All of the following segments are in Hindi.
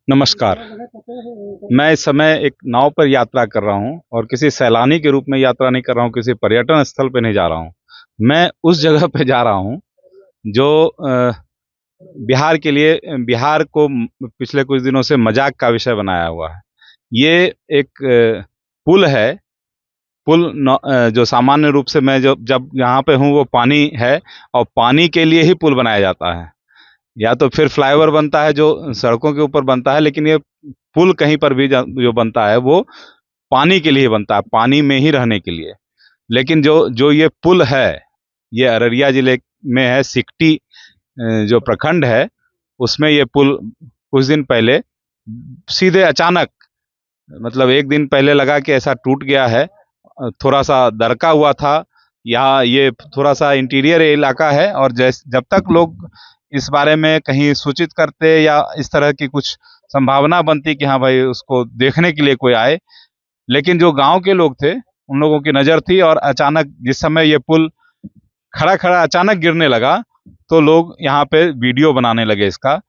नमस्कार। मैं इस समय एक नाव पर यात्रा कर रहा हूँ और किसी सैलानी के रूप में यात्रा नहीं कर रहा हूँ, किसी पर्यटन स्थल पे नहीं जा रहा हूँ। मैं उस जगह पे जा रहा हूँ जो बिहार के लिए बिहार को पिछले कुछ दिनों से मजाक का विषय बनाया हुआ है। ये एक पुल है। जो सामान्य रूप से मैं जब जब यहाँ पे हूँ वो पानी है और पानी के लिए ही पुल बनाया जाता है। या तो फिर फ्लाईओवर बनता है जो सड़कों के ऊपर बनता है, लेकिन ये पुल कहीं पर भी जो बनता है वो पानी के लिए बनता है, पानी में ही रहने के लिए। लेकिन जो जो ये पुल है, ये अररिया जिले में है। सिकटी जो प्रखंड है उसमें ये पुल कुछ दिन पहले सीधे अचानक, मतलब एक दिन पहले लगा कि ऐसा टूट गया है। थोड़ा सा दरका हुआ था। यहाँ ये थोड़ा सा इंटीरियर इलाका है और जब तक लोग इस बारे में कहीं सूचित करते या इस तरह की कुछ संभावना बनती कि हाँ भाई उसको देखने के लिए कोई आए, लेकिन जो गांव के लोग थे उन लोगों की नज़र थी और अचानक जिस समय ये पुल खड़ा खड़ा अचानक गिरने लगा तो लोग यहाँ पे वीडियो बनाने लगे इसका।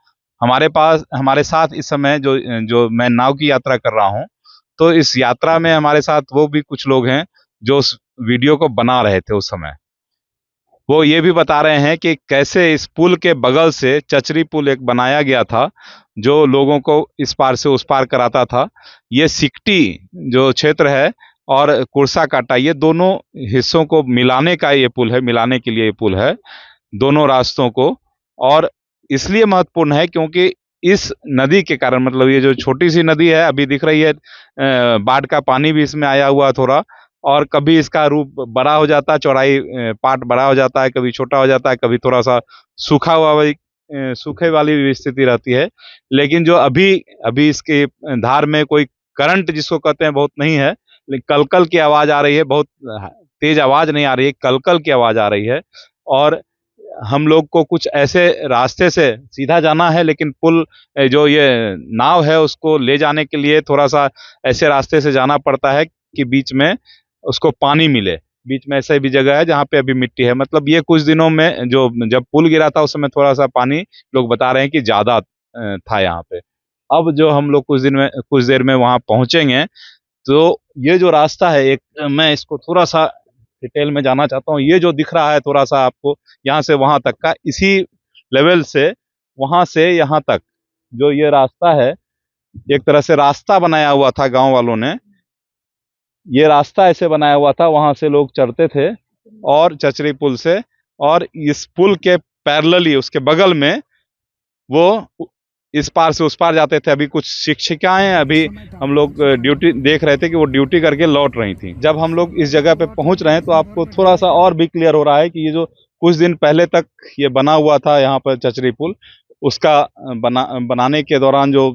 हमारे साथ इस समय जो जो मैं नाव की यात्रा कर रहा हूँ, तो इस यात्रा में हमारे साथ वो भी कुछ लोग हैं जो उस वीडियो को बना रहे थे उस समय। वो ये भी बता रहे हैं कि कैसे इस पुल के बगल से चचरी पुल एक बनाया गया था जो लोगों को इस पार से उस पार कराता था। ये सिकटी जो क्षेत्र है और कुर्सा काटा, ये दोनों हिस्सों को मिलाने का ये पुल है, मिलाने के लिए ये पुल है दोनों रास्तों को। और इसलिए महत्वपूर्ण है क्योंकि इस नदी के कारण, मतलब ये जो छोटी सी नदी है अभी दिख रही है, बाढ़ का पानी भी इसमें आया हुआ थोड़ा, और कभी इसका रूप बड़ा हो जाता है, चौड़ाई पार्ट बड़ा हो जाता है, कभी छोटा हो जाता है, कभी थोड़ा सा सूखा हुआ सूखे वाली भी स्थिति रहती है। लेकिन जो अभी अभी इसके धार में कोई करंट जिसको कहते हैं बहुत नहीं है, लेकिन कलकल की आवाज आ रही है, बहुत तेज आवाज नहीं आ रही है, कलकल की आवाज आ रही है। और हम लोग को कुछ ऐसे रास्ते से सीधा जाना है, लेकिन पुल जो ये नाव है उसको ले जाने के लिए थोड़ा सा ऐसे रास्ते से जाना पड़ता है कि बीच में उसको पानी मिले। बीच में ऐसे भी जगह है जहाँ पे अभी मिट्टी है। मतलब ये कुछ दिनों में जो जब पुल गिरा था उस समय थोड़ा सा पानी लोग बता रहे हैं कि ज्यादा था यहाँ पे। अब जो हम लोग कुछ देर में वहां पहुंचेंगे तो ये जो रास्ता है, एक मैं इसको थोड़ा सा डिटेल में जाना चाहता हूँ। ये जो दिख रहा है थोड़ा सा आपको, यहाँ से वहां तक का, इसी लेवल से वहां से यहाँ तक जो ये रास्ता है, एक तरह से रास्ता बनाया हुआ था गांव वालों ने। ये रास्ता ऐसे बनाया हुआ था, वहां से लोग चढ़ते थे और चचरी पुल से, और इस पुल के पैरेलली उसके बगल में वो इस पार से उस पार जाते थे। अभी कुछ शिक्षिकाएं, अभी हम लोग ड्यूटी देख रहे थे कि वो ड्यूटी करके लौट रही थी। जब हम लोग इस जगह पे पहुंच रहे हैं तो आपको थोड़ा सा और भी क्लियर हो रहा है कि ये जो कुछ दिन पहले तक ये बना हुआ था यहाँ पर चचरी पुल, उसका बनाने के दौरान जो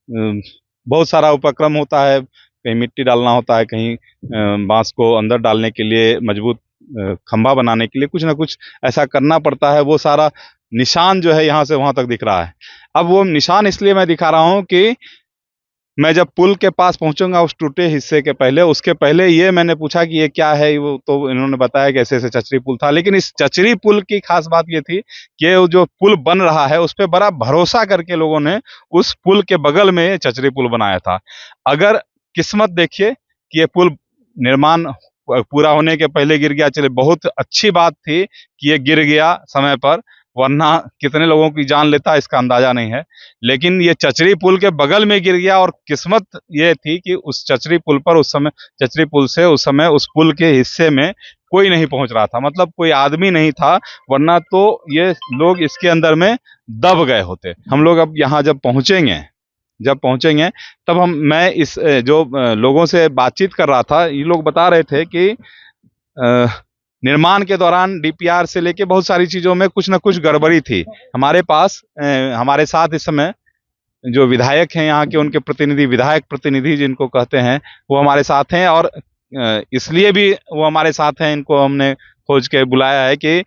बहुत सारा उपक्रम होता है, कहीं मिट्टी डालना होता है, कहीं बांस को अंदर डालने के लिए, मजबूत खंभा बनाने के लिए कुछ ना कुछ ऐसा करना पड़ता है। वो सारा निशान जो है यहाँ से वहां तक दिख रहा है। अब वो निशान इसलिए मैं दिखा रहा हूँ कि मैं जब पुल के पास पहुंचूंगा उस टूटे हिस्से के पहले, उसके पहले ये मैंने पूछा कि ये क्या है, वो तो इन्होंने बताया कि ऐसे ऐसे चचरी पुल था। लेकिन इस चचरी पुल की खास बात ये थी कि वो जो पुल बन रहा है उस पर बड़ा भरोसा करके लोगों ने उस पुल के बगल में चचरी पुल बनाया था। अगर किस्मत देखिए कि ये पुल निर्माण पूरा होने के पहले गिर गया, चले बहुत अच्छी बात थी कि ये गिर गया समय पर, वरना कितने लोगों की जान लेता इसका अंदाजा नहीं है। लेकिन ये चचरी पुल के बगल में गिर गया और किस्मत ये थी कि उस चचरी पुल पर उस समय, चचरी पुल से उस समय उस पुल के हिस्से में कोई नहीं पहुंच रहा था, मतलब कोई आदमी नहीं था, वरना तो ये लोग इसके अंदर में दब गए होते। हम लोग अब यहाँ जब पहुंचेंगे तब मैं इस जो लोगों से बातचीत कर रहा था, ये लोग बता रहे थे कि निर्माण के दौरान डीपीआर से लेके बहुत सारी चीजों में कुछ ना कुछ गड़बड़ी थी। हमारे पास हमारे साथ इस समय जो विधायक हैं यहाँ के, उनके प्रतिनिधि, विधायक प्रतिनिधि जिनको कहते हैं, वो हमारे साथ हैं। और इसलिए भी वो हमारे साथ हैं, इनको हमने खोज के बुलाया है कि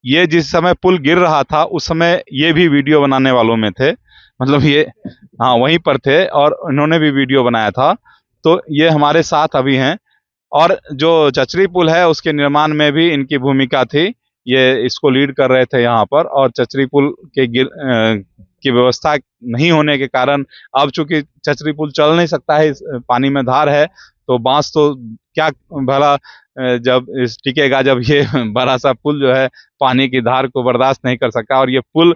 ये जिस समय पुल गिर रहा था उस समय ये भी वीडियो बनाने वालों में थे, मतलब ये हाँ वहीं पर थे और इन्होंने भी वीडियो बनाया था। तो ये हमारे साथ अभी हैं। और जो चचरी पुल है उसके निर्माण में भी इनकी भूमिका थी, ये इसको लीड कर रहे थे यहाँ पर। और चचरी पुल की व्यवस्था नहीं होने के कारण अब चूंकि चचरी पुल चल नहीं सकता है, इस पानी में धार है, तो बांस तो क्या भला जब टिकेगा, जब ये बड़ा सा पुल जो है पानी की धार को बर्दाश्त नहीं कर सकता। और ये पुल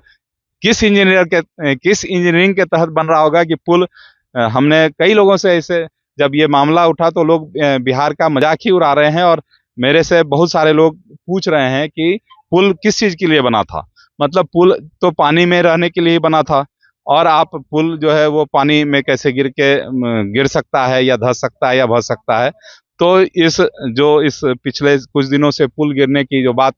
किस इंजीनियरिंग के तहत बन रहा होगा कि पुल, हमने कई लोगों से इसे जब ये मामला उठा तो लोग बिहार का मजाक ही उड़ा रहे हैं, और मेरे से बहुत सारे लोग पूछ रहे हैं कि पुल किस चीज के लिए बना था। मतलब पुल तो पानी में रहने के लिए बना था, और आप पुल जो है वो पानी में कैसे गिर सकता है या धंस सकता है या भस सकता है। तो इस पिछले कुछ दिनों से पुल गिरने की जो बात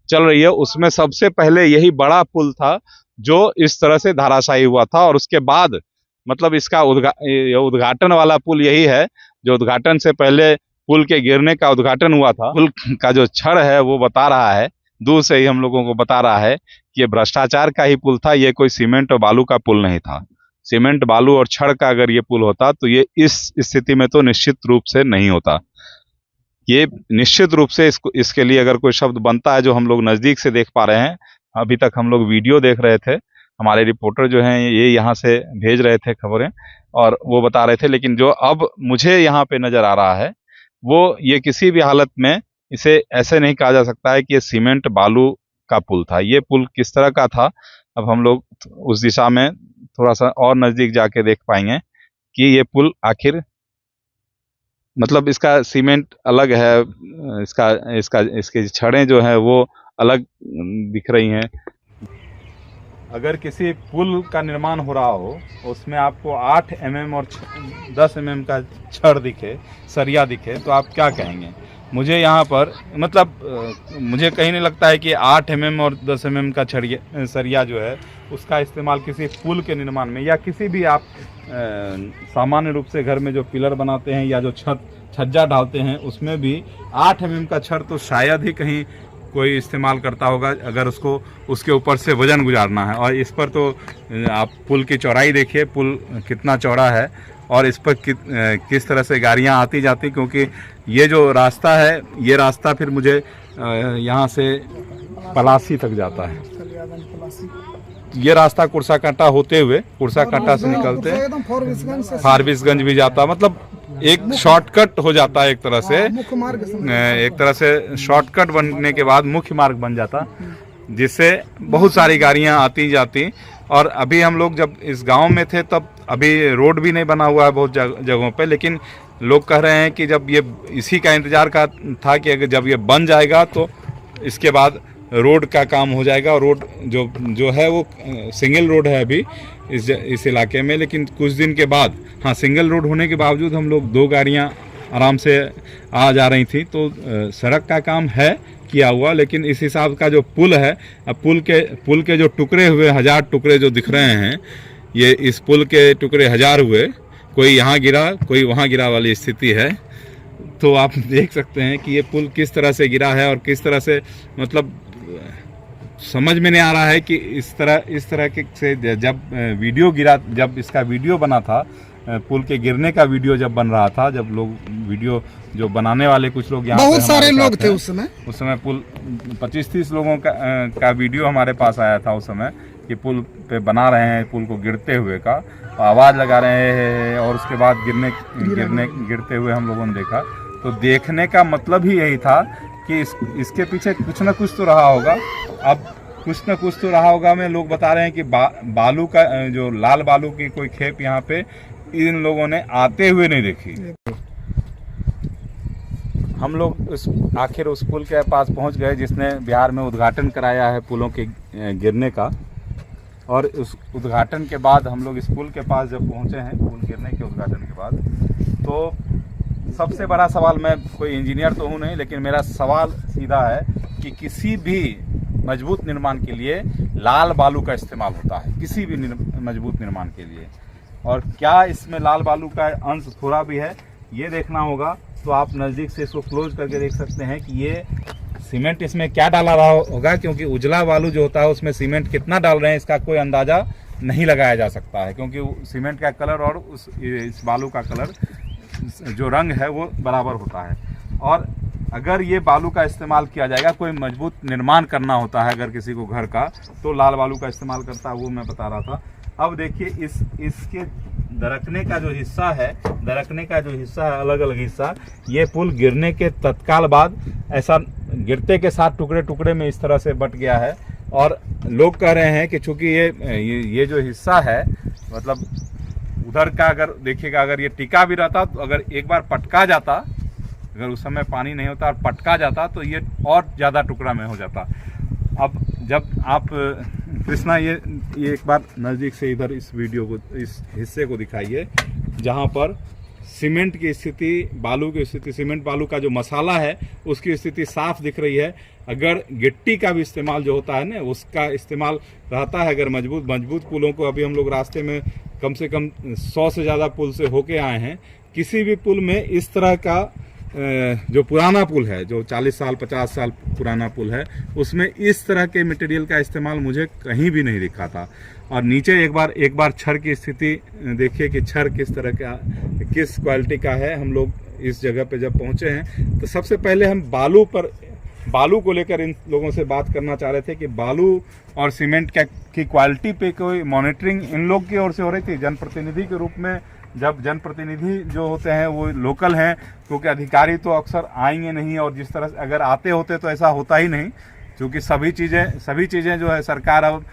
चल रही है, उसमें सबसे पहले यही बड़ा पुल था जो इस तरह से धराशायी हुआ था। और उसके बाद मतलब इसका उद्घाटन वाला पुल यही है जो उद्घाटन से पहले पुल के गिरने का उद्घाटन हुआ था। पुल का जो छड़ है वो बता रहा है, दूर से ही हम लोगों को बता रहा है कि ये भ्रष्टाचार का ही पुल था, ये कोई सीमेंट और बालू का पुल नहीं था। सीमेंट, बालू और छड़ का अगर ये पुल होता तो ये इस स्थिति में तो निश्चित रूप से नहीं होता। ये निश्चित रूप से इसके लिए अगर कोई शब्द बनता है जो हम लोग नजदीक से देख पा रहे हैं। अभी तक हम लोग वीडियो देख रहे थे, हमारे रिपोर्टर जो हैं ये यहाँ से भेज रहे थे खबरें और वो बता रहे थे, लेकिन जो अब मुझे यहाँ पे नजर आ रहा है वो ये किसी भी हालत में इसे ऐसे नहीं कहा जा सकता है कि ये सीमेंट बालू का पुल था। ये पुल किस तरह का था, अब हम लोग उस दिशा में थोड़ा सा और नजदीक जाके देख पाएंगे कि ये पुल आखिर, मतलब इसका सीमेंट अलग है, इसके छड़ें जो है वो अलग दिख रही हैं। अगर किसी पुल का निर्माण हो रहा हो उसमें आपको 8 mm और 10 mm का छड़ दिखे, सरिया दिखे, तो आप क्या कहेंगे? मुझे यहाँ पर मतलब मुझे कहीं नहीं लगता है कि 8 mm और 10 mm का सरिया जो है उसका इस्तेमाल किसी पुल के निर्माण में या किसी भी आप सामान्य रूप से घर में जो पिलर बनाते हैं या जो छज्जा डालते हैं उसमें भी 8 mm का छड़ तो शायद ही कहीं कोई इस्तेमाल करता होगा, अगर उसके ऊपर से वजन गुजारना है। और इस पर तो आप पुल की चौड़ाई देखिए, पुल कितना चौड़ा है और इस पर किस तरह से गाड़ियां आती जाती, क्योंकि ये जो रास्ता है ये रास्ता फिर मुझे यहाँ से पलासी तक जाता है। ये रास्ता कुर्साकांटा होते हुए कुर्साकांटा से निकलते फारबिसगंज भी जाता, मतलब एक शॉर्टकट हो जाता है, एक तरह से शॉर्टकट बनने के बाद मुख्य मार्ग बन जाता, जिससे बहुत सारी गाड़ियां आती जाती। और अभी हम लोग जब इस गांव में थे तब अभी रोड भी नहीं बना हुआ है बहुत जगहों पे, लेकिन लोग कह रहे हैं कि जब ये इसी का इंतजार का था कि अगर जब ये बन जाएगा तो इसके बाद रोड का काम हो जाएगा। और रोड जो है वो सिंगल रोड है अभी इस इलाके में, लेकिन कुछ दिन के बाद, हाँ, सिंगल रोड होने के बावजूद हम लोग 2 गाड़ियां आराम से आ जा रही थी। तो सड़क का काम है किया हुआ, लेकिन इस हिसाब का जो पुल है, अब पुल के जो टुकड़े हुए 1000 टुकड़े जो दिख रहे हैं, ये इस पुल के टुकड़े 1000 हुए, कोई यहाँ गिरा कोई वहाँ गिरा वाली स्थिति है। तो आप देख सकते हैं कि ये पुल किस तरह से गिरा है और किस तरह से, मतलब समझ में नहीं आ रहा है कि इस तरह के से जब इसका वीडियो बना था, पुल के गिरने का वीडियो जब बन रहा था, जब लोग वीडियो जो बनाने वाले कुछ लोग यहाँ बहुत सारे लोग थे उस समय पुल 25-30 लोगों का वीडियो हमारे पास आया था उस समय कि पुल पे बना रहे हैं, पुल को गिरते हुए का आवाज़ लगा रहे हैं और उसके बाद गिरते हुए हम लोगों ने देखा। तो देखने का मतलब ही यही था कि इसके पीछे कुछ ना कुछ तो रहा होगा। अब कुछ ना कुछ तो रहा होगा में लोग बता रहे हैं कि बालू का जो लाल बालू की कोई खेप यहाँ पे इन लोगों ने आते हुए नहीं देखी। हम लोग आखिर उस पुल के पास पहुँच गए जिसने बिहार में उद्घाटन कराया है पुलों के गिरने का। और उस उद्घाटन के बाद हम लोग इस पुल के पास जब पहुँचे हैं, पुल गिरने के उद्घाटन के बाद, तो सबसे बड़ा सवाल, मैं कोई इंजीनियर तो हूँ नहीं, लेकिन मेरा सवाल सीधा है कि किसी भी मजबूत निर्माण के लिए लाल बालू का इस्तेमाल होता है, किसी भी मजबूत निर्माण के लिए। और क्या इसमें लाल बालू का अंश थोड़ा भी है, ये देखना होगा। तो आप नज़दीक से इसको क्लोज करके देख सकते हैं कि ये सीमेंट इसमें क्या डाला रहा होगा, क्योंकि उजला बालू जो होता है उसमें सीमेंट कितना डाल रहे हैं इसका कोई अंदाज़ा नहीं लगाया जा सकता है, क्योंकि सीमेंट का कलर और इस बालू का कलर जो रंग है वो बराबर होता है। और अगर ये बालू का इस्तेमाल किया जाएगा, कोई मजबूत निर्माण करना होता है अगर किसी को घर का, तो लाल बालू का इस्तेमाल करता है, वो मैं बता रहा था। अब देखिए इसके दरकने का जो हिस्सा है, अलग अलग हिस्सा, ये पुल गिरने के तत्काल बाद ऐसा गिरते के साथ टुकड़े टुकड़े में इस तरह से बट गया है। और लोग कह रहे हैं कि चूंकि ये जो हिस्सा है, मतलब उधर का अगर देखिएगा, अगर ये टिका भी रहता तो अगर एक बार पटका जाता, अगर उस समय पानी नहीं होता और पटका जाता तो ये और ज़्यादा टुकड़ा में हो जाता। अब जब आप कृष्णा ये एक बार नज़दीक से इधर इस वीडियो को, इस हिस्से को दिखाइए जहाँ पर सीमेंट की स्थिति, बालू की स्थिति, सीमेंट बालू का जो मसाला है उसकी स्थिति साफ दिख रही है। अगर गिट्टी का भी इस्तेमाल जो होता है ना, उसका इस्तेमाल रहता है। अगर मजबूत पुलों को, अभी हम लोग रास्ते में कम से कम 100 से ज़्यादा पुल से होके आए हैं, किसी भी पुल में इस तरह का जो पुराना पुल है, जो 40 साल 50 साल पुराना पुल है, उसमें इस तरह के मटेरियल का इस्तेमाल मुझे कहीं भी नहीं दिखा था। और नीचे एक बार छड़ की स्थिति देखिए कि छड़ किस तरह का, किस क्वालिटी का है। हम लोग इस जगह पे जब पहुंचे हैं तो सबसे पहले हम बालू को लेकर इन लोगों से बात करना चाह रहे थे कि बालू और सीमेंट की क्वालिटी पे कोई मॉनिटरिंग इन लोग की ओर से हो रही थी। जनप्रतिनिधि के रूप में, जब जनप्रतिनिधि जो होते हैं वो लोकल हैं, क्योंकि अधिकारी तो अक्सर आएंगे नहीं, और जिस तरह से अगर आते होते तो ऐसा होता ही नहीं, क्योंकि सभी चीज़ें जो है सरकार अब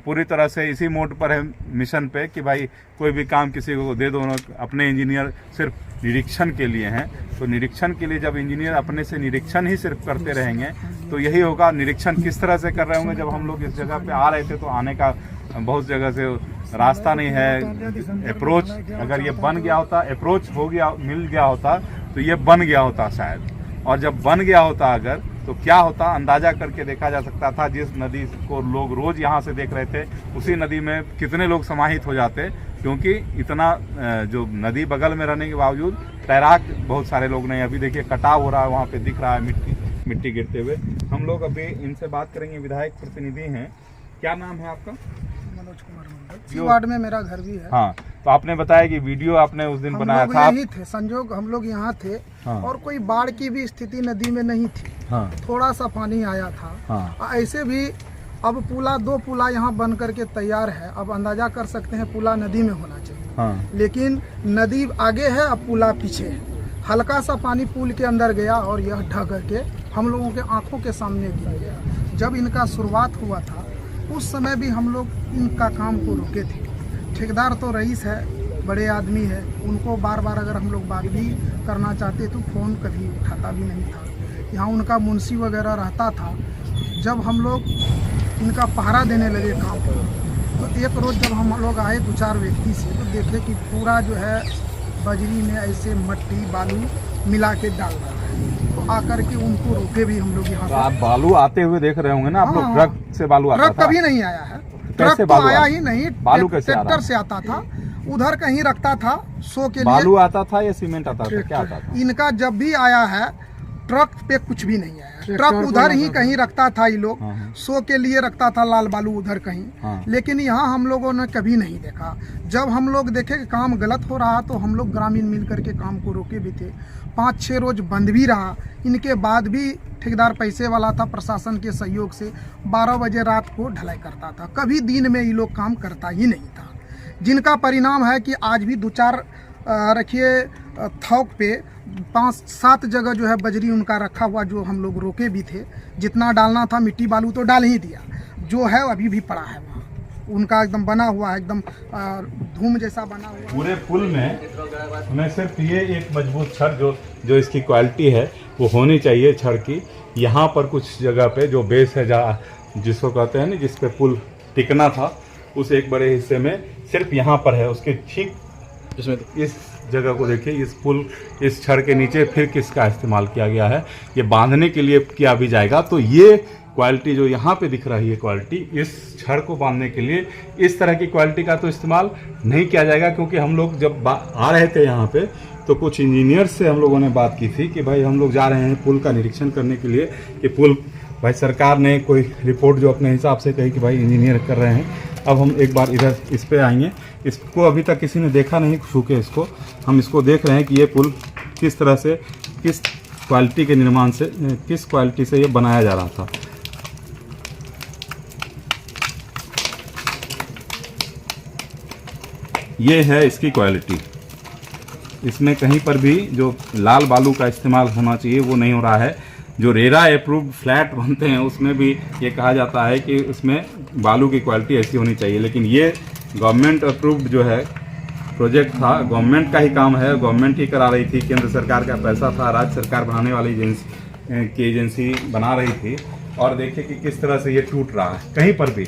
पूरी तरह से इसी मोड पर है, मिशन पे, कि भाई कोई भी काम किसी को दे दो। अपने इंजीनियर सिर्फ निरीक्षण के लिए हैं, तो निरीक्षण के लिए जब इंजीनियर अपने से निरीक्षण ही सिर्फ करते रहेंगे तो यही होगा। निरीक्षण किस तरह से कर रहे होंगे? जब हम लोग इस जगह पे आ रहे थे तो आने का बहुत जगह से रास्ता नहीं है, अप्रोच अगर ये बन गया होता, अप्रोच हो गया, मिल गया होता तो ये बन गया होता शायद। और जब बन गया होता अगर, तो क्या होता अंदाजा करके देखा जा सकता था। जिस नदी को लोग रोज यहाँ से देख रहे थे, उसी नदी में कितने लोग समाहित हो जाते, क्योंकि इतना जो नदी बगल में रहने के बावजूद तैराक बहुत सारे लोग नहीं। अभी देखिए कटाव हो रहा है, वहाँ पे दिख रहा है मिट्टी गिरते हुए। हम लोग अभी इनसे बात करेंगे, विधायक प्रतिनिधि हैं। क्या नाम है आपका? मनोज कुमार मंडल। इसी वार्ड में मेरा घर भी है। हाँ, तो आपने बताया कि वीडियो आपने उस दिन बनाया था। यही थे संजोग, हम लोग यहाँ थे। हाँ। और कोई बाढ़ की भी स्थिति नदी में नहीं थी। हाँ। थोड़ा सा पानी आया था। हाँ। ऐसे भी अब दो पुला यहाँ बन करके तैयार है। अब अंदाजा कर सकते हैं पुला नदी में होना चाहिए। हाँ। लेकिन नदी आगे है, अब पुला पीछे है। हल्का सा पानी पुल के अंदर गया और यह ढह करके हम लोगों के आंखों के सामने गिर गया। जब इनका शुरुआत हुआ था उस समय भी हम लोग इनका काम को रोके थे। ठेकेदार तो रईस है, बड़े आदमी है, उनको बार बार अगर हम लोग बात भी करना चाहते तो फ़ोन कभी उठाता भी नहीं था। यहाँ उनका मुंशी वगैरह रहता था। जब हम लोग इनका पहरा देने लगे काम पर, तो एक रोज़ जब हम लोग आए 2-4 व्यक्ति से, तो देखे कि पूरा जो है बजरी में ऐसे मट्टी बालू मिला के डाल रहा है। तो आकर के उनको रोके भी हम लोग यहाँ। आप बालू आते हुए देख रहे होंगे ना आप लोग? ट्रक से बालू आता था? ट्रक कभी नहीं आया है, ट्रक तो आया ही नहीं। बालू कैसे ट्रैक्टर से आता था, उधर कहीं रखता था शो के लिए। बालू आता था या सीमेंट आता था, क्या आता था? इनका जब भी आया है ट्रक पे कुछ भी नहीं आया। ट्रक उधर ही कहीं रखता था, ये लोग शो के लिए रखता था लाल बालू उधर कहीं। लेकिन यहाँ हम लोगों ने कभी नहीं देखा। जब हम लोग देखे कि काम गलत हो रहा तो हम लोग ग्रामीण मिल करके काम को रोके भी थे। 5-6 रोज बंद भी रहा। इनके बाद भी ठेकेदार पैसे वाला था, प्रशासन के सहयोग से 12 बजे रात को ढलाई करता था। कभी दिन में ये लोग काम करता ही नहीं था, जिनका परिणाम है कि आज भी 2-4 रखिए थोक पे 5-7 जगह जो है बजरी उनका रखा हुआ, जो हम लोग रोके भी थे। जितना डालना था मिट्टी बालू तो डाल ही दिया, जो है अभी भी पड़ा है वहाँ। उनका एकदम बना हुआ है, एकदम धूम जैसा बना हुआ। पूरे पुल में सिर्फ ये एक मजबूत छड़ जो इसकी क्वालिटी है वो होनी चाहिए छड़ की। यहाँ पर कुछ जगह पे जो बेस है, जहाँ जिसको कहते हैं ना, जिस पे पुल टिकना था, उस एक बड़े हिस्से में सिर्फ यहाँ पर है। उसके ठीक इसमें इस जगह को देखिए, इस पुल, इस छड़ के नीचे फिर किसका इस्तेमाल किया गया है, ये बांधने के लिए किया भी जाएगा। तो ये क्वालिटी जो यहाँ पे दिख रही है क्वालिटी, इस छड़ को बांधने के लिए इस तरह की क्वालिटी का तो इस्तेमाल नहीं किया जाएगा। क्योंकि हम लोग जब आ रहे थे यहाँ पे तो कुछ इंजीनियर से हम लोगों ने बात की थी कि भाई हम लोग जा रहे हैं पुल का निरीक्षण करने के लिए, कि पुल भाई सरकार ने कोई रिपोर्ट जो अपने हिसाब से कही कि भाई इंजीनियर कर रहे हैं। अब हम एक बार इधर इस पे आएंगे। इसको अभी तक किसी ने देखा नहीं छू के, इसको हम इसको देख रहे हैं कि ये पुल किस तरह से, किस क्वालिटी के निर्माण से, किस क्वालिटी से ये बनाया जा रहा था। ये है इसकी क्वालिटी। इसमें कहीं पर भी जो लाल बालू का इस्तेमाल होना चाहिए वो नहीं हो रहा है। जो रेरा अप्रूव्ड फ्लैट बनते हैं उसमें भी ये कहा जाता है कि उसमें बालू की क्वालिटी ऐसी होनी चाहिए, लेकिन ये गवर्नमेंट अप्रूव्ड जो है प्रोजेक्ट था, गवर्नमेंट का ही काम है, गवर्नमेंट ही करा रही थी, केंद्र सरकार का पैसा था, राज्य सरकार बनाने वाली एजेंसी बना रही थी। और देखिए कि किस तरह से ये टूट रहा है। कहीं पर भी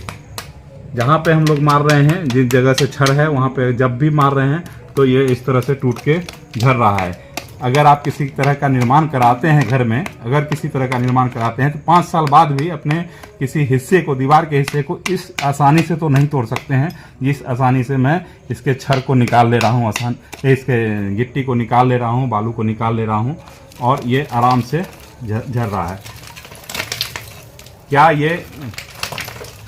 जहाँ पे हम लोग मार रहे हैं, जिस जगह से छड़ है वहाँ पे जब भी मार रहे हैं तो ये इस तरह से टूट के झड़ रहा है। अगर आप किसी तरह का निर्माण कराते हैं घर में, अगर किसी तरह का निर्माण कराते हैं तो 5 साल बाद भी अपने किसी हिस्से को, दीवार के हिस्से को इस आसानी से तो नहीं तोड़ सकते हैं जिस आसानी से मैं इसके छड़ को निकाल ले रहा हूँ, इसके गिट्टी को निकाल ले रहा हूँ, बालू को निकाल ले रहा हूँ और ये आराम से झड़ रहा है। क्या ये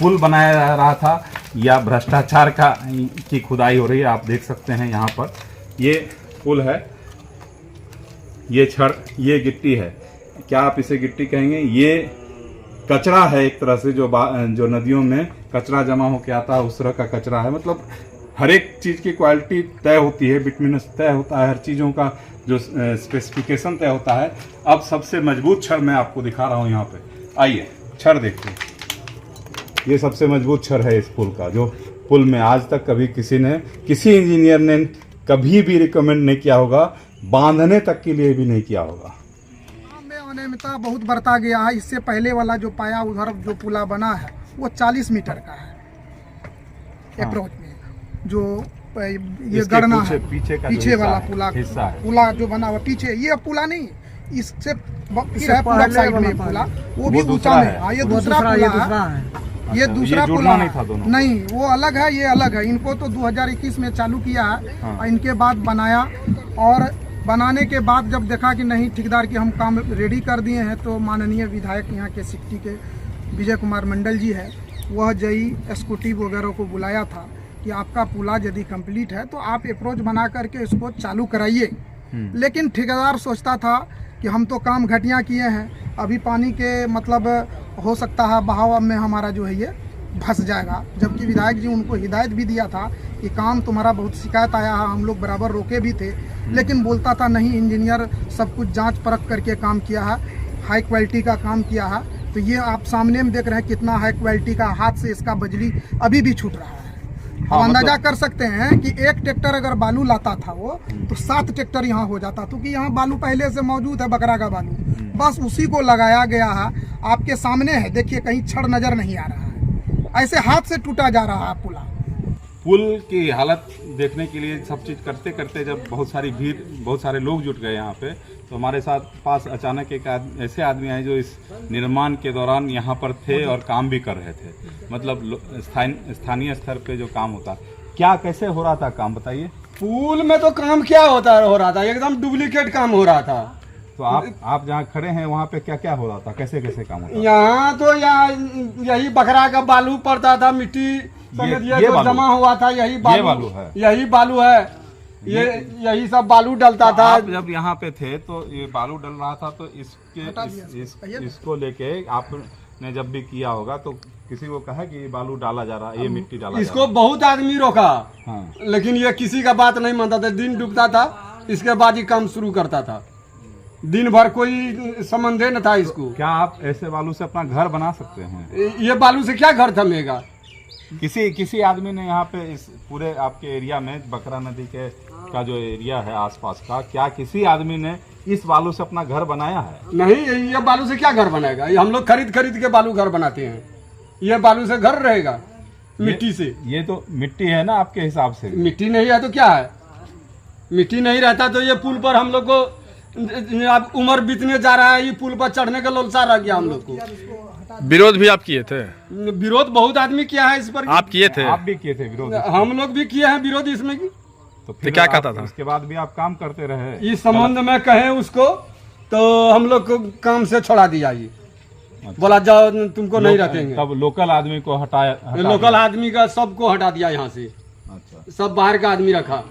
पुल बनाया जा रहा था या भ्रष्टाचार की खुदाई हो रही है? आप देख सकते हैं यहाँ पर ये पुल है, ये छड़, ये गिट्टी है। क्या आप इसे गिट्टी कहेंगे? ये कचरा है एक तरह से, जो नदियों में कचरा जमा होकर आता है उस तरह का कचरा है। मतलब हर एक चीज़ की क्वालिटी तय होती है, बिटमिनस तय होता है, हर चीज़ों का जो स्पेसिफिकेशन तय होता है। अब सबसे मजबूत छड़ मैं आपको दिखा रहा हूँ यहाँ पे। आइए छड़ देखिए, ये सबसे मजबूत छड़ है इस पुल का, जो पुल में आज तक कभी किसी इंजीनियर ने कभी भी रिकमेंड नहीं किया होगा, बांधने तक के लिए भी नहीं किया होगा। में अनियमितता बहुत बढ़ता गया है। इससे पहले वाला जो पाया उधर जो पुला बना है वो 40 मीटर का है अप्रोच में, जो ये गढ़ना है पीछे वाला पुला जो बना हुआ पीछे, ये पुला नहीं, इससे पूरा साइड में पुला वो भी ऊंचा में। हाँ, ये दूसरा पुला है, ये दूसरा पुला नहीं था, दोनों नहीं, वो अलग है, ये अलग है। इनको तो 2021 में चालू किया है। हाँ। इनके बाद बनाया और बनाने के बाद जब देखा कि नहीं, ठेकेदार की हम काम रेडी कर दिए हैं, तो माननीय विधायक यहाँ के सिकटी के विजय कुमार मंडल जी है, वह जई एस्कूटिव वगैरह को बुलाया था कि आपका पुला यदि कंप्लीट है तो आप अप्रोच बना करके इसको चालू कराइए। लेकिन ठेकेदार सोचता था कि हम तो काम घटिया किए हैं, अभी पानी के मतलब हो सकता है बहाव में हमारा जो है ये फंस जाएगा। जबकि विधायक जी उनको हिदायत भी दिया था कि काम तुम्हारा बहुत शिकायत आया है, हम लोग बराबर रोके भी थे, लेकिन बोलता था नहीं, इंजीनियर सब कुछ जांच परख करके काम किया है, हाई क्वालिटी का काम किया है। तो ये आप सामने में देख रहे हैं कितना हाई क्वालिटी का, हाथ से इसका बजली अभी भी छूट रहा है। हम अंदाजा कर सकते हैं कि एक ट्रैक्टर अगर बालू लाता था वो, तो 7 ट्रैक्टर यहाँ हो जाता, क्योंकि यहाँ बालू पहले से मौजूद है, बकरा का बालू, बस उसी को लगाया गया है। आपके सामने है, देखिए कहीं छड़ नजर नहीं आ रहा है, ऐसे हाथ से टूटा जा रहा है पुला। पुल की हालत देखने के लिए सब चीज़ करते करते जब बहुत सारी भीड़, बहुत सारे लोग जुट गए यहाँ पे, तो हमारे पास अचानक एक ऐसे आदमी आए जो इस निर्माण के दौरान यहाँ पर थे और काम भी कर रहे थे। मतलब स्थानीय स्तर पे जो काम होता, क्या कैसे हो रहा था काम, बताइए। पुल में तो काम क्या हो रहा था, एकदम डुप्लीकेट काम हो रहा था। तो आप जहाँ खड़े हैं वहाँ पे क्या क्या हो रहा था, कैसे कैसे काम होता? यहाँ तो यही बकरा का बालू पड़ता था, मिट्टी ये जो जमा हुआ था, यही बालू है, यही सब बालू डलता था। आप जब यहाँ पे थे तो ये बालू डल रहा था, तो इसको लेके आपने जब भी किया होगा तो किसी को कहा कि ये बालू डाला जा रहा है, ये मिट्टी डाला इसको जा रहा है। बहुत आदमी रोका। हाँ। लेकिन ये किसी का बात नहीं मानता था। दिन डूबता था, इसके बाद ही काम शुरू करता था। दिन भर कोई संबंध न था इसको। क्या आप ऐसे बालू से अपना घर बना सकते हैं? ये बालू से क्या घर थमेगा? किसी आदमी ने यहाँ पे इस पूरे आपके एरिया में, बकरा नदी के का जो एरिया है आसपास का, क्या किसी आदमी ने इस बालू से अपना घर बनाया है? नहीं, ये बालू से क्या घर बनाएगा? ये हम लोग खरीद के बालू घर बनाते हैं। ये बालू से घर रहेगा? मिट्टी से। ये तो मिट्टी है ना आपके हिसाब से? मिट्टी नहीं है तो क्या है? मिट्टी नहीं रहता तो ये पुल पर हम लोग को, अब उम्र बीतने जा रहा है, ये पुल पर चढ़ने का लोलसा रह गया हम लोग को। विरोध भी आप किए थे? विरोध बहुत आदमी किया है इस पर। आप किए थे? आप भी किए थे विरोध? हम लोग भी किए हैं विरोध इसमें की। तो फिर क्या कहता था? उसके बाद भी आप काम करते रहे? इस संबंध में कहे उसको तो हम लोग को काम से छोड़ा दिया। ये बोला जाओ तुमको नहीं रखेंगे। तब लोकल आदमी को हटाया? लोकल आदमी का सबको हटा दिया यहाँ से। अच्छा। सब बाहर का आदमी रखा।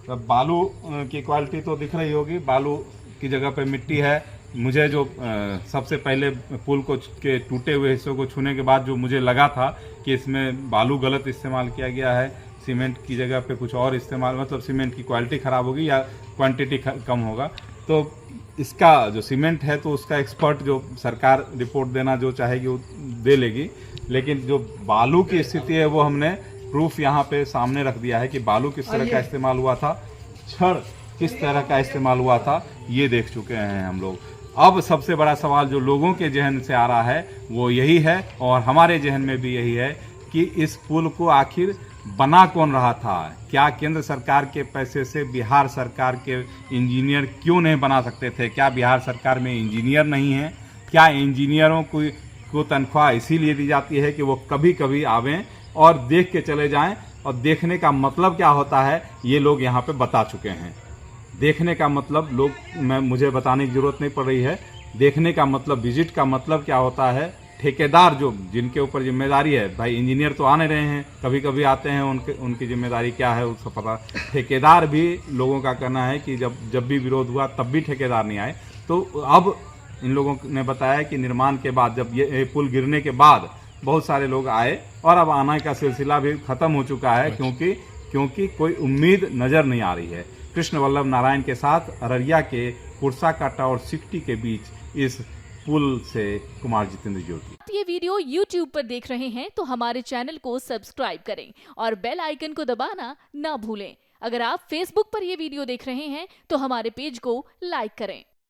तब बालू की क्वालिटी तो दिख रही होगी, बालू की जगह पे मिट्टी है। मुझे जो सबसे पहले पुल को के टूटे हुए हिस्सों को छूने के बाद जो मुझे लगा था कि इसमें बालू गलत इस्तेमाल किया गया है, सीमेंट की जगह पे कुछ और इस्तेमाल, मतलब सीमेंट की क्वालिटी ख़राब होगी या क्वांटिटी कम होगा। तो इसका जो सीमेंट है तो उसका एक्सपर्ट जो सरकार रिपोर्ट देना जो चाहेगी वो दे लेगी, लेकिन जो बालू की स्थिति है वो हमने प्रूफ यहाँ पे सामने रख दिया है कि बालू किस तरह का इस्तेमाल हुआ था, छड़ किस तरह का इस्तेमाल हुआ था, ये देख चुके हैं हम लोग। अब सबसे बड़ा सवाल जो लोगों के जहन से आ रहा है वो यही है, और हमारे जहन में भी यही है कि इस पुल को आखिर बना कौन रहा था। क्या केंद्र सरकार के पैसे से बिहार सरकार के इंजीनियर क्यों नहीं बना सकते थे? क्या बिहार सरकार में इंजीनियर नहीं है? क्या इंजीनियरों को तनख्वाह इसीलिए दी जाती है कि वो कभी कभी आवें और देख के चले जाएं? और देखने का मतलब क्या होता है ये लोग यहाँ पे बता चुके हैं। देखने का मतलब मुझे बताने की जरूरत नहीं पड़ रही है। देखने का मतलब, विजिट का मतलब क्या होता है? ठेकेदार जो जिनके ऊपर जिम्मेदारी है, भाई इंजीनियर तो आने रहे हैं, कभी कभी आते हैं, उनकी जिम्मेदारी क्या है उसका पता। ठेकेदार भी, लोगों का कहना है कि जब भी विरोध हुआ तब भी ठेकेदार नहीं आए। तो अब इन लोगों ने बताया कि निर्माण के बाद, जब ये पुल गिरने के बाद बहुत सारे लोग आए, और अब आने का सिलसिला भी खत्म हो चुका है, क्योंकि कोई उम्मीद नजर नहीं आ रही है। कृष्ण वल्लभ नारायण के साथ अररिया के कुर्साकाटा और सिकटी के बीच इस पुल से कुमार जितेंद्र ज्योति। आप ये वीडियो YouTube पर देख रहे हैं तो हमारे चैनल को सब्सक्राइब करें और बेल आइकन को दबाना ना भूलें। अगर आप Facebook पर ये वीडियो देख रहे हैं तो हमारे पेज को लाइक करें।